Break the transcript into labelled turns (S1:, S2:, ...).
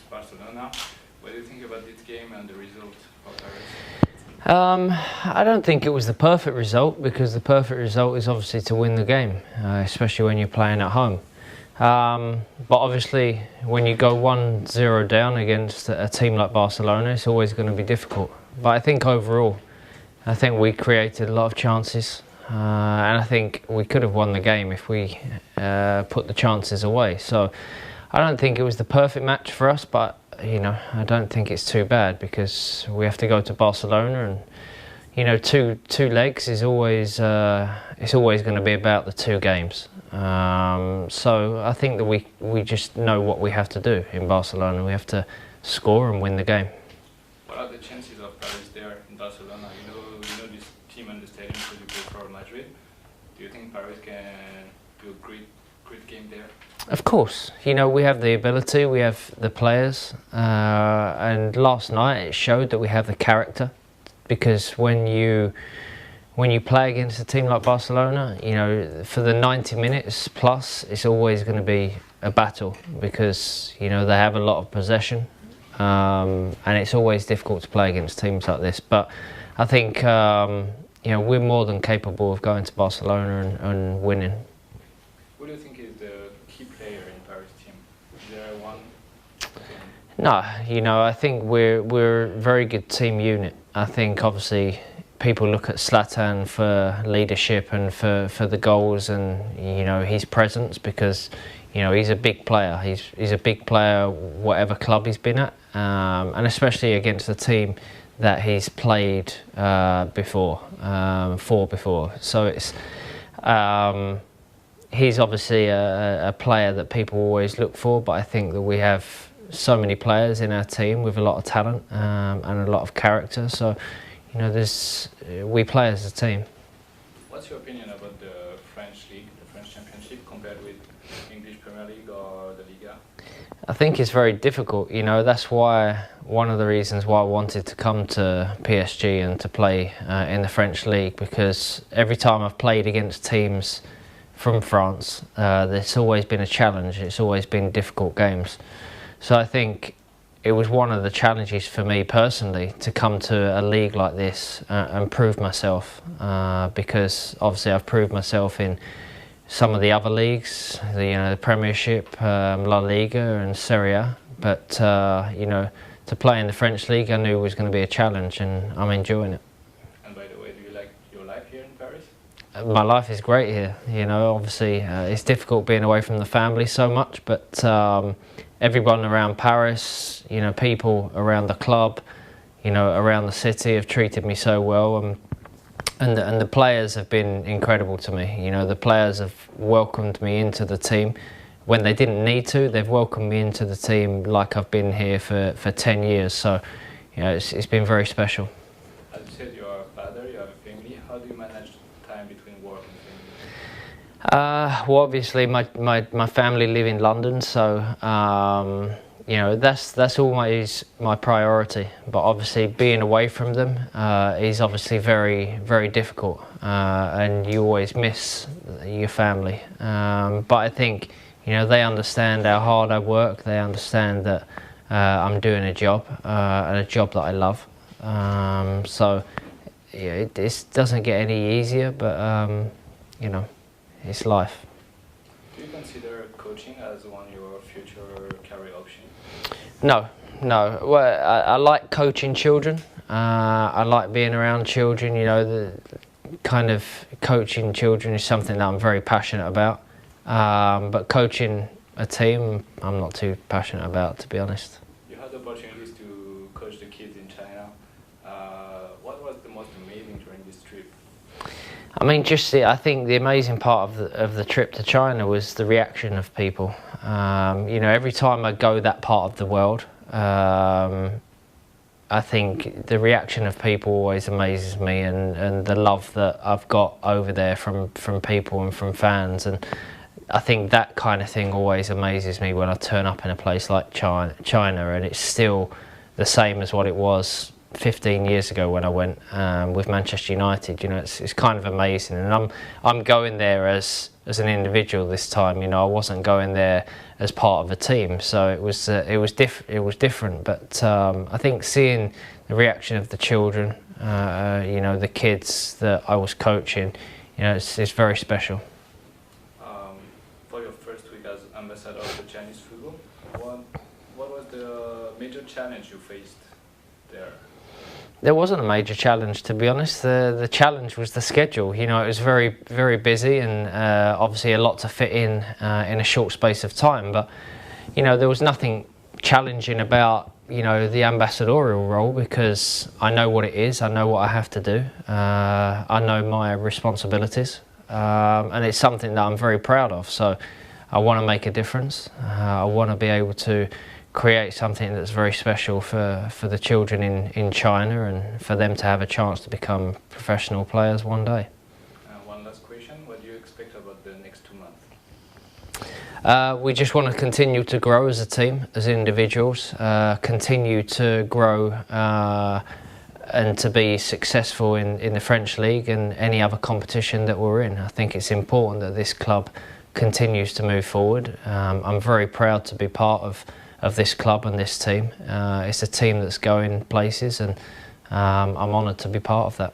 S1: against Barcelona. What do you think about this game and the result for Paris?
S2: I don't think it was the perfect result, because the perfect result is obviously to win the game, especially when you're playing at home. But obviously when you go 1-0 down against a team like Barcelona, it's always going to be difficult. But I think overall, I think we created a lot of chances, and I think we could have won the game if we put the chances away. So I don't think it was the perfect match for us, but you know, I don't think it's too bad, because we have to go to Barcelona, and you know, two legs is always it's always going to be about the two games. So I think that we just know what we have to do in Barcelona. We have to score and win the game.
S1: What are the chances of Paris there in Barcelona? You know this team and the stadium because you play for Madrid. Do you think Paris can do a great game there?
S2: Of course, you know, we have the ability, we have the players, and last night it showed that we have the character, because when you play against a team like Barcelona, you know, for the 90 minutes plus, it's always going to be a battle, because you know they have a lot of possession, and it's always difficult to play against teams like this. But I think you know, we're more than capable of going to Barcelona and winning.
S1: Who do you think is the key player in Paris team? Is there one?
S2: No, you know, I think we're a very good team unit. I think obviously people look at Zlatan for leadership and for the goals and, you know, his presence, because, you know, he's a big player. He's a big player whatever club he's been at, and especially against a team that he's played before. So it's he's obviously a player that people always look for, but I think that we have so many players in our team with a lot of talent and a lot of character. So, you know, we play as a team.
S1: What's your opinion about the French League, the French Championship, compared with English Premier League or the Liga?
S2: I think it's very difficult. You know, that's why one of the reasons why I wanted to come to PSG and to play in the French League, because every time I've played against teams from France, there's always been a challenge. It's always been difficult games. So I think it was one of the challenges for me personally to come to a league like this and prove myself, because obviously I've proved myself in some of the other leagues, the Premiership, La Liga and Serie A, but you know, to play in the French League I knew was going to be a challenge, and I'm enjoying it.
S1: And by the way, do you like your life here in Paris?
S2: My life is great here. You know, obviously it's difficult being away from the family so much, but everyone around Paris, you know, people around the club, you know, around the city have treated me so well, and the players have been incredible to me. You know, the players have welcomed me into the team when they didn't need to. They've welcomed me into the team like I've been here for 10 years. So, you know, it's been very special.
S1: As you said, you're a father, you have a family. How do you manage time between work and family?
S2: Well, obviously my family live in London, so you know, that's always my priority. But obviously being away from them is obviously very, very difficult, and you always miss your family. But I think, you know, they understand how hard I work. They understand that I'm doing a job, and a job that I love. So yeah, it doesn't get any easier, but you know, it's life.
S1: Do you consider coaching as one of your future career options?
S2: No. Well, I like coaching children. I like being around children. You know, the kind of coaching children is something that I'm very passionate about. But coaching a team, I'm not too passionate about, to be honest.
S1: You had the opportunities to coach the kids in China. What was the most amazing during this trip?
S2: I mean, I think the amazing part of the trip to China was the reaction of people. You know, every time I go that part of the world, I think the reaction of people always amazes me, and the love that I've got over there from people and from fans. And I think that kind of thing always amazes me when I turn up in a place like China and it's still the same as what it was 15 years ago when I went with Manchester United. You know, it's kind of amazing, and I'm going there as an individual this time. You know, I wasn't going there as part of a team, so it was different. But I think seeing the reaction of the children, you know, the kids that I was coaching, you know, it's very special.
S1: For your first week as ambassador of the Chinese football, what was the major challenge you faced there?
S2: There wasn't a major challenge, to be honest. The challenge was the schedule. You know, it was very busy, and obviously a lot to fit in a short space of time. But you know, there was nothing challenging about, you know, the ambassadorial role, because I know what it is. I know what I have to do. I know my responsibilities, and it's something that I'm very proud of. So I want to make a difference. I want to be able to create something that's very special for the children in China, and for them to have a chance to become professional players one day.
S1: One last question, what do you expect about the next 2 months?
S2: We just want to continue to grow as a team, as individuals, continue to grow and to be successful in the French League and any other competition that we're in. I think it's important that this club continues to move forward. I'm very proud to be part of this club and this team. It's a team that's going places, and I'm honoured to be part of that.